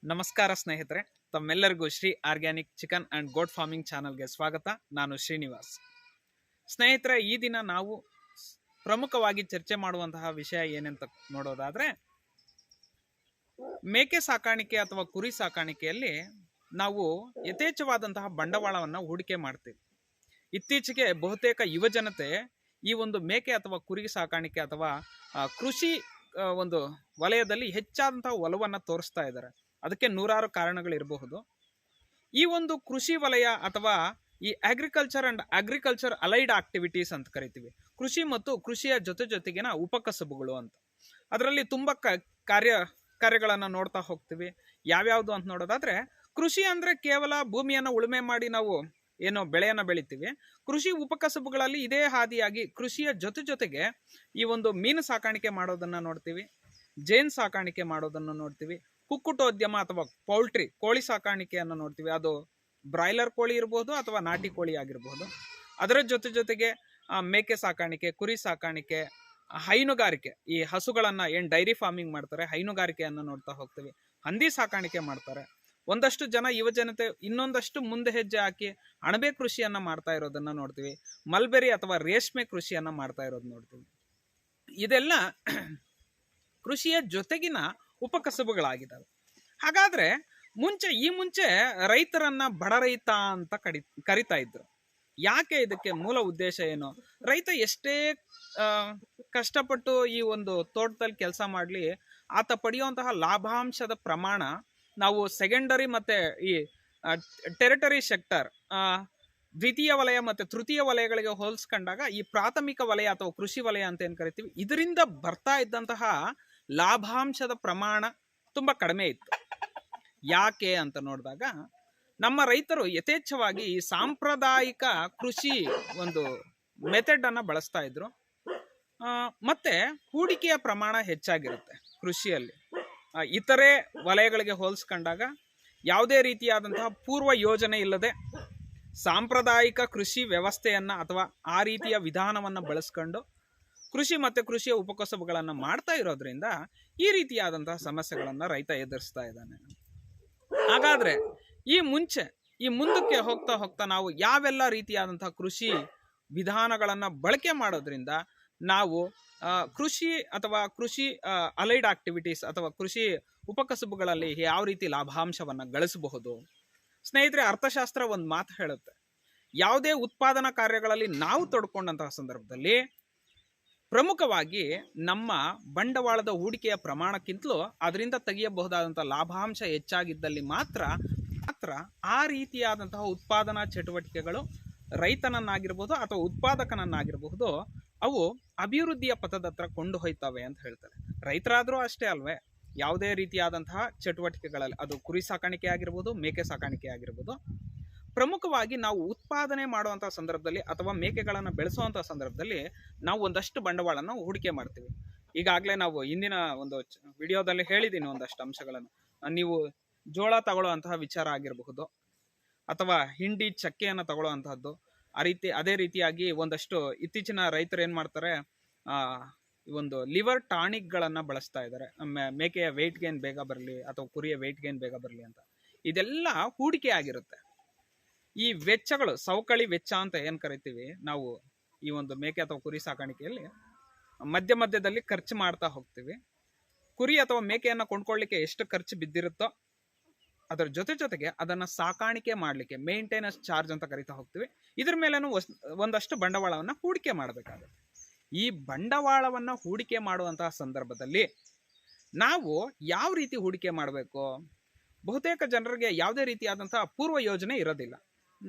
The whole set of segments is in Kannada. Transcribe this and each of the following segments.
ನಮಸ್ಕಾರ ಸ್ನೇಹಿತರೆ, ತಮ್ಮೆಲ್ಲರಿಗೂ Shri organic chicken and goat farming ಚಾನಲ್ಗೆ ಸ್ವಾಗತ. ನಾನು ಶ್ರೀನಿವಾಸ್. ಸ್ನೇಹಿತರೆ, ಈ ದಿನ ನಾವು ಪ್ರಮುಖವಾಗಿ ಚರ್ಚೆ ಮಾಡುವಂತಹ ವಿಷಯ ಏನಂತ ನೋಡೋದಾದ್ರೆ, ಮೇಕೆ ಸಾಕಾಣಿಕೆ ಅಥವಾ ಕುರಿ ಸಾಕಾಣಿಕೆಯಲ್ಲಿ ನಾವು ಯಥೇಚ್ಛವಾದಂತಹ ಬಂಡವಾಳವನ್ನು ಹೂಡಿಕೆ ಮಾಡ್ತೀವಿ. ಇತ್ತೀಚೆಗೆ ಬಹುತೇಕ ಯುವಜನತೆ ಈ ಒಂದು ಮೇಕೆ ಅಥವಾ ಕುರಿ ಸಾಕಾಣಿಕೆ ಅಥವಾ ಕೃಷಿ ಒಂದು ವಲಯದಲ್ಲಿ ಹೆಚ್ಚಾದಂತಹ ಒಲವನ್ನು ತೋರಿಸ್ತಾ ಇದ್ದಾರೆ. ಅದಕ್ಕೆ ನೂರಾರು ಕಾರಣಗಳಿರಬಹುದು. ಈ ಒಂದು ಕೃಷಿ ವಲಯ ಅಥವಾ ಈ agriculture and agriculture allied activities ಅಂತ ಕರಿತೀವಿ. ಕೃಷಿ ಮತ್ತು ಕೃಷಿಯ ಜೊತೆಗಿನ ಉಪಕಸಬುಗಳು ಅಂತ. ಅದರಲ್ಲಿ ತುಂಬ ಕಾರ್ಯಗಳನ್ನು ನೋಡ್ತಾ ಹೋಗ್ತೀವಿ. ಯಾವ್ಯಾವುದು ಅಂತ ನೋಡೋದಾದ್ರೆ, ಕೃಷಿ ಅಂದ್ರೆ ಕೇವಲ ಭೂಮಿಯನ್ನು ಉಳುಮೆ ಮಾಡಿ ನಾವು ಏನೋ ಬೆಳೆಯನ್ನು ಬೆಳಿತೀವಿ. ಕೃಷಿ ಉಪಕಸಬುಗಳಲ್ಲಿ ಇದೇ ಹಾದಿಯಾಗಿ ಕೃಷಿಯ ಜೊತೆಗೆ ಈ ಒಂದು ಮೀನು ಸಾಕಾಣಿಕೆ ಮಾಡೋದನ್ನ ನೋಡ್ತೀವಿ, ಜೇನು ಸಾಕಾಣಿಕೆ ಮಾಡೋದನ್ನು ನೋಡ್ತೀವಿ, ಕುಕ್ಕುಟೋದ್ಯಮ ಅಥವಾ ಪೌಲ್ಟ್ರಿ ಕೋಳಿ ಸಾಕಾಣಿಕೆಯನ್ನು ನೋಡ್ತೀವಿ. ಅದು ಬ್ರಾಯ್ಲರ್ ಕೋಳಿ ಇರಬಹುದು ಅಥವಾ ನಾಟಿ ಕೋಳಿ ಆಗಿರಬಹುದು. ಅದರ ಜೊತೆಗೆ ಮೇಕೆ ಸಾಕಾಣಿಕೆ, ಕುರಿ ಸಾಕಾಣಿಕೆ, ಹೈನುಗಾರಿಕೆ, ಈ ಹಸುಗಳನ್ನ ಏನ್ ಡೈರಿ ಫಾರ್ಮಿಂಗ್ ಮಾಡ್ತಾರೆ ಹೈನುಗಾರಿಕೆಯನ್ನು ನೋಡ್ತಾ ಹೋಗ್ತೀವಿ. ಹಂದಿ ಸಾಕಾಣಿಕೆ ಮಾಡ್ತಾರೆ. ಒಂದಷ್ಟು ಜನ ಯುವಜನತೆ ಇನ್ನೊಂದಷ್ಟು ಮುಂದೆ ಹೆಜ್ಜೆ ಹಾಕಿ ಅಣಬೆ ಕೃಷಿಯನ್ನ ಮಾಡ್ತಾ ಇರೋದನ್ನ ನೋಡ್ತೀವಿ. ಮಲ್ಬೆರಿ ಅಥವಾ ರೇಷ್ಮೆ ಕೃಷಿಯನ್ನ ಮಾಡ್ತಾ ಇರೋದು ನೋಡ್ತೀವಿ. ಇದೆಲ್ಲ ಕೃಷಿಯ ಜೊತೆಗಿನ ಉಪಕಸಬುಗಳಾಗಿದ್ದಾವೆ. ಹಾಗಾದ್ರೆ ಈ ಮುಂಚೆ ರೈತರನ್ನ ಬಡ ರೈತ ಅಂತ ಕರಿತಾ ಇದ್ರು. ಯಾಕೆ? ಇದಕ್ಕೆ ಮೂಲ ಉದ್ದೇಶ ಏನು? ರೈತ ಎಷ್ಟೇ ಕಷ್ಟಪಟ್ಟು ಈ ಒಂದು ತೋಟದಲ್ಲಿ ಕೆಲಸ ಮಾಡ್ಲಿ, ಆತ ಪಡೆಯುವಂತಹ ಲಾಭಾಂಶದ ಪ್ರಮಾಣ ನಾವು ಸೆಕೆಂಡರಿ ಮತ್ತೆ ಈ ಟೆರಿಟರಿ ಸೆಕ್ಟರ್, ದ್ವಿತೀಯ ವಲಯ ಮತ್ತೆ ತೃತೀಯ ವಲಯಗಳಿಗೆ ಹೋಲಿಸ್ಕೊಂಡಾಗ ಈ ಪ್ರಾಥಮಿಕ ವಲಯ ಅಥವಾ ಕೃಷಿ ವಲಯ ಅಂತ ಏನ್ ಕರಿತೀವಿ, ಇದರಿಂದ ಬರ್ತಾ ಇದ್ದಂತಹ ಲಾಭಾಂಶದ ಪ್ರಮಾಣ ತುಂಬಾ ಕಡಿಮೆ ಇತ್ತು. ಯಾಕೆ ಅಂತ ನೋಡಿದಾಗ, ನಮ್ಮ ರೈತರು ಯಥೇಚ್ಛವಾಗಿ ಈ ಸಾಂಪ್ರದಾಯಿಕ ಕೃಷಿ ಒಂದು ಮೆಥಡ್ ಅನ್ನ ಬಳಸ್ತಾ ಇದ್ರು. ಮತ್ತೆ ಹೂಡಿಕೆಯ ಪ್ರಮಾಣ ಹೆಚ್ಚಾಗಿರುತ್ತೆ ಕೃಷಿಯಲ್ಲಿ. ಇತರೆ ವಲಯಗಳಿಗೆ ಹೋಲಿಸ್ಕೊಂಡಾಗ ಯಾವುದೇ ರೀತಿಯಾದಂತಹ ಪೂರ್ವ ಯೋಜನೆ ಇಲ್ಲದೆ ಸಾಂಪ್ರದಾಯಿಕ ಕೃಷಿ ವ್ಯವಸ್ಥೆಯನ್ನ ಅಥವಾ ಆ ರೀತಿಯ ವಿಧಾನವನ್ನ ಬಳಸ್ಕೊಂಡು ಕೃಷಿ ಮತ್ತೆ ಕೃಷಿಯ ಉಪಕಸಬುಗಳನ್ನು ಮಾಡ್ತಾ ಇರೋದ್ರಿಂದ ಈ ರೀತಿಯಾದಂತಹ ಸಮಸ್ಯೆಗಳನ್ನ ರೈತ ಎದುರಿಸ್ತಾ ಇದ್ದಾನೆ. ಹಾಗಾದ್ರೆ ಈ ಮುಂದಕ್ಕೆ ಹೋಗ್ತಾ ನಾವು ಯಾವೆಲ್ಲ ರೀತಿಯಾದಂತಹ ಕೃಷಿ ವಿಧಾನಗಳನ್ನ ಬಳಕೆ ಮಾಡೋದ್ರಿಂದ ನಾವು ಕೃಷಿ ಅಥವಾ ಕೃಷಿ ಅಲೈಡ್ ಆಕ್ಟಿವಿಟೀಸ್ ಅಥವಾ ಕೃಷಿ ಉಪಕಸಬುಗಳಲ್ಲಿ ಯಾವ ರೀತಿ ಲಾಭಾಂಶವನ್ನ ಗಳಿಸಬಹುದು? ಸ್ನೇಹಿತರೆ, ಅರ್ಥಶಾಸ್ತ್ರ ಒಂದು ಮಾತು ಹೇಳುತ್ತೆ, ಯಾವುದೇ ಉತ್ಪಾದನಾ ಕಾರ್ಯಗಳಲ್ಲಿ ನಾವು ತೊಡ್ಕೊಂಡಂತಹ ಸಂದರ್ಭದಲ್ಲಿ ಪ್ರಮುಖವಾಗಿ ನಮ್ಮ ಬಂಡವಾಳದ ಹೂಡಿಕೆಯ ಪ್ರಮಾಣಕ್ಕಿಂತಲೂ ಅದರಿಂದ ತೆಗೆಯಬಹುದಾದಂತಹ ಲಾಭಾಂಶ ಹೆಚ್ಚಾಗಿದ್ದಲ್ಲಿ ಮಾತ್ರ ಆ ರೀತಿಯಾದಂತಹ ಉತ್ಪಾದನಾ ಚಟುವಟಿಕೆಗಳು ರೈತನನ್ನಾಗಿರ್ಬೋದು ಅಥವಾ ಉತ್ಪಾದಕನನ್ನಾಗಿರಬಹುದು, ಅವು ಅಭಿವೃದ್ಧಿಯ ಪಥದತ್ರ ಕೊಂಡು ಹೋಯ್ತವೆ ಅಂತ ಹೇಳ್ತಾರೆ. ರೈತರಾದ್ರೂ ಅಷ್ಟೇ ಅಲ್ವೇ, ಯಾವುದೇ ರೀತಿಯಾದಂತಹ ಚಟುವಟಿಕೆಗಳಲ್ಲಿ, ಅದು ಕುರಿ ಸಾಕಾಣಿಕೆ ಆಗಿರ್ಬೋದು, ಮೇಕೆ ಸಾಕಾಣಿಕೆ ಆಗಿರ್ಬೋದು, ಪ್ರಮುಖವಾಗಿ ನಾವು ಉತ್ಪಾದನೆ ಮಾಡುವಂತಹ ಸಂದರ್ಭದಲ್ಲಿ ಅಥವಾ ಮೇಕೆಗಳನ್ನು ಬೆಳೆಸುವಂತಹ ಸಂದರ್ಭದಲ್ಲಿ ನಾವು ಒಂದಷ್ಟು ಬಂಡವಾಳನ ಹೂಡಿಕೆ ಮಾಡ್ತೀವಿ. ಈಗಾಗಲೇ ನಾವು ಇಂದಿನ ಒಂದು ವಿಡಿಯೋದಲ್ಲಿ ಹೇಳಿದ್ದೀನಿ ಒಂದಷ್ಟು ಅಂಶಗಳನ್ನು. ನೀವು ಜೋಳ ತಗೊಳ್ಳುವಂತಹ ವಿಚಾರ ಆಗಿರಬಹುದು ಅಥವಾ ಹಿಂಡಿ ಚಕ್ಕೆಯನ್ನು ತಗೊಳ್ಳುವಂತಹದ್ದು, ಅದೇ ರೀತಿಯಾಗಿ ಒಂದಷ್ಟು ಇತ್ತೀಚಿನ ರೈತರು ಏನ್ ಮಾಡ್ತಾರೆ, ಒಂದು ಲಿವರ್ ಟಾನಿಕ್ಗಳನ್ನ ಬಳಸ್ತಾ ಇದ್ದಾರೆ, ಮೇಕೆಯ ವೆಯ್ಟ್ ಗೇನ್ ಬೇಗ ಬರಲಿ ಅಥವಾ ಕುರಿಯ ವೆಯ್ಟ್ ಗೇನ್ ಬೇಗ ಬರಲಿ ಅಂತ. ಇದೆಲ್ಲ ಹೂಡಿಕೆ ಆಗಿರುತ್ತೆ. ಈ ವೆಚ್ಚಗಳು, ಸವಕಳಿ ವೆಚ್ಚ ಅಂತ ಏನ್ ಕರಿತೀವಿ ನಾವು, ಈ ಒಂದು ಮೇಕೆ ಅಥವಾ ಕುರಿ ಸಾಕಾಣಿಕೆಯಲ್ಲಿ ಮಧ್ಯದಲ್ಲಿ ಖರ್ಚು ಮಾಡ್ತಾ ಹೋಗ್ತೀವಿ. ಕುರಿ ಅಥವಾ ಮೇಕೆಯನ್ನ ಕೊಂಡ್ಕೊಳ್ಳಿಕ್ಕೆ ಎಷ್ಟು ಖರ್ಚು ಬಿದ್ದಿರುತ್ತೋ ಅದರ ಜೊತೆಗೆ ಅದನ್ನ ಸಾಕಾಣಿಕೆ ಮಾಡ್ಲಿಕ್ಕೆ ಮೇಂಟೆನೆನ್ಸ್ ಚಾರ್ಜ್ ಅಂತ ಕರಿತಾ ಹೋಗ್ತೀವಿ. ಇದ್ರ ಮೇಲೇನು ಒಂದಷ್ಟು ಬಂಡವಾಳವನ್ನ ಹೂಡಿಕೆ ಮಾಡಬೇಕಾಗುತ್ತೆ. ಈ ಬಂಡವಾಳವನ್ನ ಹೂಡಿಕೆ ಮಾಡುವಂತಹ ಸಂದರ್ಭದಲ್ಲಿ ನಾವು ಯಾವ ರೀತಿ ಹೂಡಿಕೆ ಮಾಡಬೇಕು? ಬಹುತೇಕ ಜನರಿಗೆ ಯಾವುದೇ ರೀತಿಯಾದಂತಹ ಪೂರ್ವ ಯೋಜನೆ ಇರೋದಿಲ್ಲ.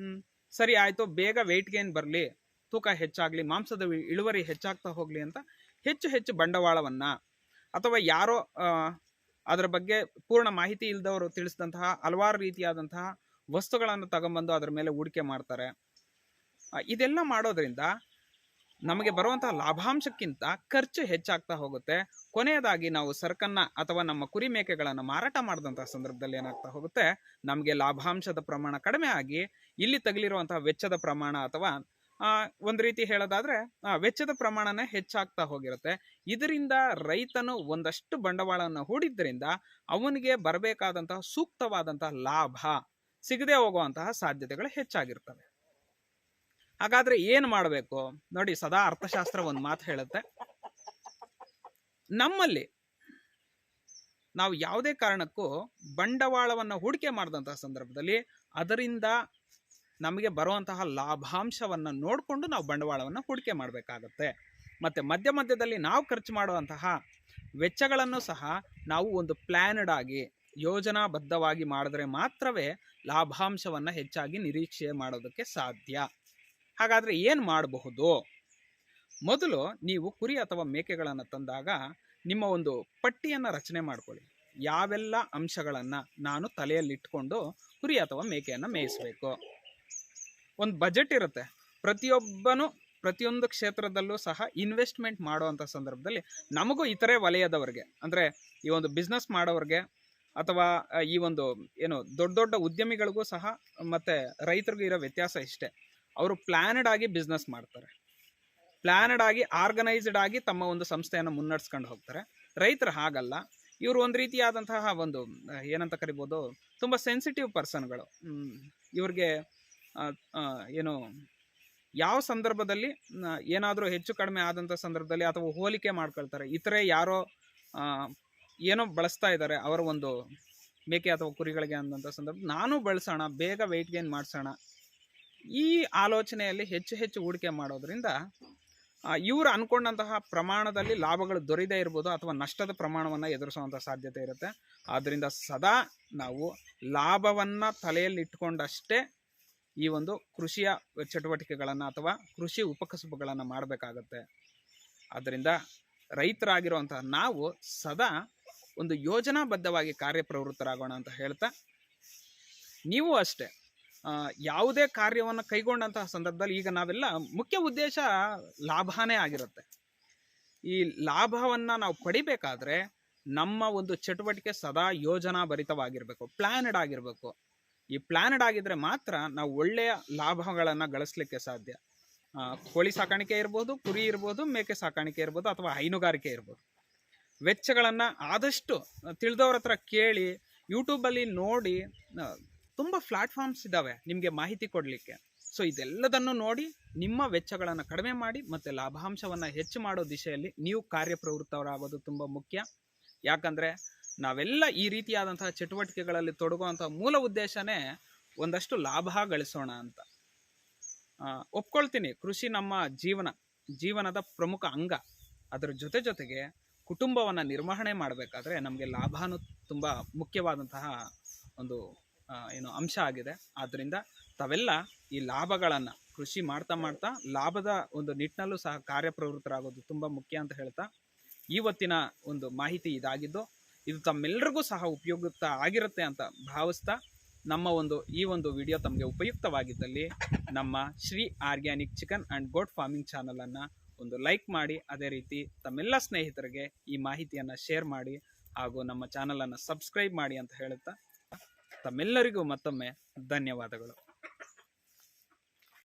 ಸರಿ ಆಯ್ತು, ಬೇಗ ವೆಯ್ಟ್ ಗೇನ್ ಬರಲಿ, ತೂಕ ಹೆಚ್ಚಾಗ್ಲಿ, ಮಾಂಸದ ಇಳುವರಿ ಹೆಚ್ಚಾಗ್ತಾ ಹೋಗ್ಲಿ ಅಂತ ಹೆಚ್ಚು ಬಂಡವಾಳವನ್ನ ಅಥವಾ ಯಾರೋ ಅದರ ಬಗ್ಗೆ ಪೂರ್ಣ ಮಾಹಿತಿ ಇಲ್ಲದವರು ತಿಳಿಸಿದಂತಹ ಹಲವಾರು ರೀತಿಯಾದಂತಹ ವಸ್ತುಗಳನ್ನು ತಗೊಂಡ್ಬಂದು ಅದರ ಮೇಲೆ ಹೂಡಿಕೆ ಮಾಡ್ತಾರೆ. ಇದೆಲ್ಲ ಮಾಡೋದ್ರಿಂದ ನಮಗೆ ಬರುವಂತಹ ಲಾಭಾಂಶಕ್ಕಿಂತ ಖರ್ಚು ಹೆಚ್ಚಾಗ್ತಾ ಹೋಗುತ್ತೆ. ಕೊನೆಯದಾಗಿ ನಾವು ಸರಕನ್ನ ಅಥವಾ ನಮ್ಮ ಕುರಿ ಮೇಕೆಗಳನ್ನು ಮಾರಾಟ ಮಾಡಿದಂತಹ ಸಂದರ್ಭದಲ್ಲಿ ಏನಾಗ್ತಾ ಹೋಗುತ್ತೆ, ನಮಗೆ ಲಾಭಾಂಶದ ಪ್ರಮಾಣ ಕಡಿಮೆ ಆಗಿ ಇಲ್ಲಿ ತಗಲಿರುವಂತಹ ವೆಚ್ಚದ ಪ್ರಮಾಣ ಅಥವಾ ಒಂದು ರೀತಿ ಹೇಳೋದಾದ್ರೆ ವೆಚ್ಚದ ಪ್ರಮಾಣನೇ ಹೆಚ್ಚಾಗ್ತಾ ಹೋಗಿರುತ್ತೆ. ಇದರಿಂದ ರೈತನು ಒಂದಷ್ಟು ಬಂಡವಾಳವನ್ನು ಹೂಡಿದ್ರಿಂದ ಅವನಿಗೆ ಬರಬೇಕಾದಂತಹ ಸೂಕ್ತವಾದಂತಹ ಲಾಭ ಸಿಗದೆ ಹೋಗುವಂತಹ ಸಾಧ್ಯತೆಗಳು ಹೆಚ್ಚಾಗಿರ್ತವೆ. ಹಾಗಾದ್ರೆ ಏನ್ ಮಾಡಬೇಕು ನೋಡಿ, ಸದಾ ಅರ್ಥಶಾಸ್ತ್ರ ಒಂದು ಮಾತು ಹೇಳುತ್ತೆ, ನಮ್ಮಲ್ಲಿ ನಾವು ಯಾವುದೇ ಕಾರಣಕ್ಕೂ ಬಂಡವಾಳವನ್ನು ಹೂಡಿಕೆ ಮಾಡಿದಂತಹ ಸಂದರ್ಭದಲ್ಲಿ ಅದರಿಂದ ನಮಗೆ ಬರುವಂತಹ ಲಾಭಾಂಶವನ್ನು ನೋಡಿಕೊಂಡು ನಾವು ಬಂಡವಾಳವನ್ನು ಹೂಡಿಕೆ ಮಾಡಬೇಕಾಗತ್ತೆ. ಮತ್ತು ಮಧ್ಯ ಮಧ್ಯದಲ್ಲಿ ನಾವು ಖರ್ಚು ಮಾಡುವಂತಹ ವೆಚ್ಚಗಳನ್ನು ಸಹ ನಾವು ಒಂದು ಪ್ಲ್ಯಾನ್ಡ್ ಆಗಿ ಯೋಜನಾಬದ್ಧವಾಗಿ ಮಾಡಿದ್ರೆ ಮಾತ್ರವೇ ಲಾಭಾಂಶವನ್ನು ಹೆಚ್ಚಾಗಿ ನಿರೀಕ್ಷೆ ಮಾಡೋದಕ್ಕೆ ಸಾಧ್ಯ. ಹಾಗಾದರೆ ಏನು ಮಾಡಬಹುದು? ಮೊದಲು ನೀವು ಕುರಿ ಅಥವಾ ಮೇಕೆಗಳನ್ನು ತಂದಾಗ ನಿಮ್ಮ ಒಂದು ಪಟ್ಟಿಯನ್ನು ರಚನೆ ಮಾಡ್ಕೊಳ್ಳಿ. ಯಾವೆಲ್ಲ ಅಂಶಗಳನ್ನು ನಾನು ತಲೆಯಲ್ಲಿಟ್ಕೊಂಡು ಕುರಿ ಅಥವಾ ಮೇಕೆಯನ್ನು ಮೇಯಿಸಬೇಕು. ಒಂದು ಬಜೆಟ್ ಇರುತ್ತೆ. ಪ್ರತಿಯೊಂದು ಕ್ಷೇತ್ರದಲ್ಲೂ ಸಹ ಇನ್ವೆಸ್ಟ್ಮೆಂಟ್ ಮಾಡುವಂಥ ಸಂದರ್ಭದಲ್ಲಿ ನಮಗೂ ಇತರೆ ವಲಯದವರಿಗೆ, ಅಂದರೆ ಈ ಒಂದು ಬಿಸ್ನೆಸ್ ಮಾಡೋರಿಗೆ ಅಥವಾ ಈ ಒಂದು ದೊಡ್ಡ ದೊಡ್ಡ ಉದ್ಯಮಿಗಳಿಗೂ ಸಹ ಮತ್ತು ರೈತರಿಗೂ ಇರೋ ವ್ಯತ್ಯಾಸ ಇಷ್ಟೇ. ಅವರು ಪ್ಲ್ಯಾನ್ಡ್ ಆಗಿ ಬಿಸ್ನೆಸ್ ಮಾಡ್ತಾರೆ, ಪ್ಲ್ಯಾನ್ಡ್ ಆಗಿ ಆರ್ಗನೈಸ್ಡ್ ಆಗಿ ತಮ್ಮ ಒಂದು ಸಂಸ್ಥೆಯನ್ನು ಮುನ್ನಡೆಸ್ಕೊಂಡು ಹೋಗ್ತಾರೆ. ರೈತರು ಹಾಗಲ್ಲ. ಇವರು ಒಂದು ರೀತಿಯಾದಂತಹ ಒಂದು ಏನಂತ ಕರಿಬೋದು, ತುಂಬ ಸೆನ್ಸಿಟಿವ್ ಪರ್ಸನ್ಗಳು. ಇವ್ರಿಗೆ ಯಾವ ಸಂದರ್ಭದಲ್ಲಿ ಏನಾದರೂ ಹೆಚ್ಚು ಕಡಿಮೆ ಆದಂಥ ಸಂದರ್ಭದಲ್ಲಿ ಅಥವಾ ಹೋಲಿಕೆ ಮಾಡ್ಕೊಳ್ತಾರೆ, ಇತರೆ ಯಾರೋ ಏನೋ ಬಳಸ್ತಾ ಇದ್ದಾರೆ ಅವರ ಒಂದು ಮೇಕೆ ಅಥವಾ ಕುರಿಗಳಿಗೆ ಅನ್ನೋಂಥ ಸಂದರ್ಭ, ನಾನು ಬಳಸೋಣ, ಬೇಗ ವೆಯ್ಟ್ ಗೇನ್ ಮಾಡಿಸೋಣ, ಈ ಆಲೋಚನೆಯಲ್ಲಿ ಹೆಚ್ಚು ಹೂಡಿಕೆ ಮಾಡೋದ್ರಿಂದ ಇವರು ಅಂದ್ಕೊಂಡಂತಹ ಪ್ರಮಾಣದಲ್ಲಿ ಲಾಭಗಳು ದೊರೆಯದೇ ಇರ್ಬೋದು ಅಥವಾ ನಷ್ಟದ ಪ್ರಮಾಣವನ್ನು ಎದುರಿಸುವಂಥ ಸಾಧ್ಯತೆ ಇರುತ್ತೆ. ಆದ್ದರಿಂದ ಸದಾ ನಾವು ಲಾಭವನ್ನು ತಲೆಯಲ್ಲಿ ಇಟ್ಕೊಂಡಷ್ಟೇ ಈ ಒಂದು ಕೃಷಿಯ ಚಟುವಟಿಕೆಗಳನ್ನು ಅಥವಾ ಕೃಷಿ ಉಪಕಸುಬುಗಳನ್ನು ಮಾಡಬೇಕಾಗತ್ತೆ. ಆದ್ದರಿಂದ ರೈತರಾಗಿರುವಂತಹ ನಾವು ಸದಾ ಒಂದು ಯೋಜನಾಬದ್ಧವಾಗಿ ಕಾರ್ಯಪ್ರವೃತ್ತರಾಗೋಣ ಅಂತ ಹೇಳ್ತಾ, ನೀವು ಅಷ್ಟೇ ಯಾವುದೇ ಕಾರ್ಯವನ್ನು ಕೈಗೊಂಡಂತಹ ಸಂದರ್ಭದಲ್ಲಿ ಈಗ ನಾವೆಲ್ಲ ಮುಖ್ಯ ಉದ್ದೇಶ ಲಾಭನೇ ಆಗಿರುತ್ತೆ. ಈ ಲಾಭವನ್ನು ನಾವು ಪಡಿಬೇಕಾದ್ರೆ ನಮ್ಮ ಒಂದು ಚಟುವಟಿಕೆ ಸದಾ ಯೋಜನಾಭರಿತವಾಗಿರಬೇಕು, ಪ್ಲ್ಯಾನ್ಡ್ ಆಗಿರಬೇಕು. ಈ ಪ್ಲ್ಯಾನ್ಡ್ ಆಗಿದ್ರೆ ಮಾತ್ರ ನಾವು ಒಳ್ಳೆಯ ಲಾಭಗಳನ್ನು ಗಳಿಸ್ಲಿಕ್ಕೆ ಸಾಧ್ಯ. ಕೋಳಿ ಸಾಕಾಣಿಕೆ ಇರ್ಬೋದು, ಕುರಿ ಇರ್ಬೋದು, ಮೇಕೆ ಸಾಕಾಣಿಕೆ ಇರ್ಬೋದು, ಅಥವಾ ಹೈನುಗಾರಿಕೆ ಇರ್ಬೋದು. ವೆಚ್ಚಗಳನ್ನು ಆದಷ್ಟು ತಿಳಿದವ್ರ ಹತ್ರ ಕೇಳಿ, ಯೂಟ್ಯೂಬಲ್ಲಿ ನೋಡಿ, ತುಂಬ ಪ್ಲಾಟ್ಫಾರ್ಮ್ಸ್ ಇದ್ದಾವೆ ನಿಮಗೆ ಮಾಹಿತಿ ಕೊಡಲಿಕ್ಕೆ. ಸೊ ಇದೆಲ್ಲದನ್ನು ನೋಡಿ ನಿಮ್ಮ ವೆಚ್ಚಗಳನ್ನು ಕಡಿಮೆ ಮಾಡಿ ಮತ್ತು ಲಾಭಾಂಶವನ್ನು ಹೆಚ್ಚು ಮಾಡೋ ದಿಶೆಯಲ್ಲಿ ನೀವು ಕಾರ್ಯಪ್ರವೃತ್ತರಾಗೋದು ತುಂಬ ಮುಖ್ಯ. ಯಾಕಂದರೆ ನಾವೆಲ್ಲ ಈ ರೀತಿಯಾದಂತಹ ಚಟುವಟಿಕೆಗಳಲ್ಲಿ ತೊಡಗುವಂಥ ಮೂಲ ಉದ್ದೇಶನೇ ಒಂದಷ್ಟು ಲಾಭ ಗಳಿಸೋಣ ಅಂತ. ಒಪ್ಕೊಳ್ತೀನಿ, ಕೃಷಿ ನಮ್ಮ ಜೀವನದ ಪ್ರಮುಖ ಅಂಗ. ಅದರ ಜೊತೆಗೆ ಕುಟುಂಬವನ್ನು ನಿರ್ವಹಣೆ ಮಾಡಬೇಕಾದ್ರೆ ನಮಗೆ ಲಾಭನೂ ತುಂಬ ಮುಖ್ಯವಾದಂತಹ ಒಂದು ಅಂಶ ಆಗಿದೆ. ಆದ್ದರಿಂದ ತಾವೆಲ್ಲ ಈ ಲಾಭಗಳನ್ನು ಕೃಷಿ ಮಾಡ್ತಾ ಲಾಭದ ಒಂದು ನಿಟ್ಟಿನಲ್ಲೂ ಸಹ ಕಾರ್ಯಪ್ರವೃತ್ತರಾಗೋದು ತುಂಬ ಮುಖ್ಯ ಅಂತ ಹೇಳ್ತಾ, ಇವತ್ತಿನ ಒಂದು ಮಾಹಿತಿ ಇದಾಗಿದ್ದು, ಇದು ತಮ್ಮೆಲ್ಲರಿಗೂ ಸಹ ಉಪಯುಕ್ತ ಆಗಿರುತ್ತೆ ಅಂತ ಭಾವಿಸ್ತಾ, ಈ ಒಂದು ವಿಡಿಯೋ ತಮಗೆ ಉಪಯುಕ್ತವಾಗಿದ್ದಲ್ಲಿ ನಮ್ಮ Shri organic chicken and goat farming ಚಾನಲನ್ನು ಒಂದು ಲೈಕ್ ಮಾಡಿ, ಅದೇ ರೀತಿ ತಮ್ಮೆಲ್ಲ ಸ್ನೇಹಿತರಿಗೆ ಈ ಮಾಹಿತಿಯನ್ನು ಶೇರ್ ಮಾಡಿ ಹಾಗೂ ನಮ್ಮ ಚಾನಲನ್ನು ಸಬ್ಸ್ಕ್ರೈಬ್ ಮಾಡಿ ಅಂತ ಹೇಳುತ್ತಾ, ತಮ್ಮೆಲ್ಲರಿಗೂ ಮತ್ತೊಮ್ಮೆ ಧನ್ಯವಾದಗಳು.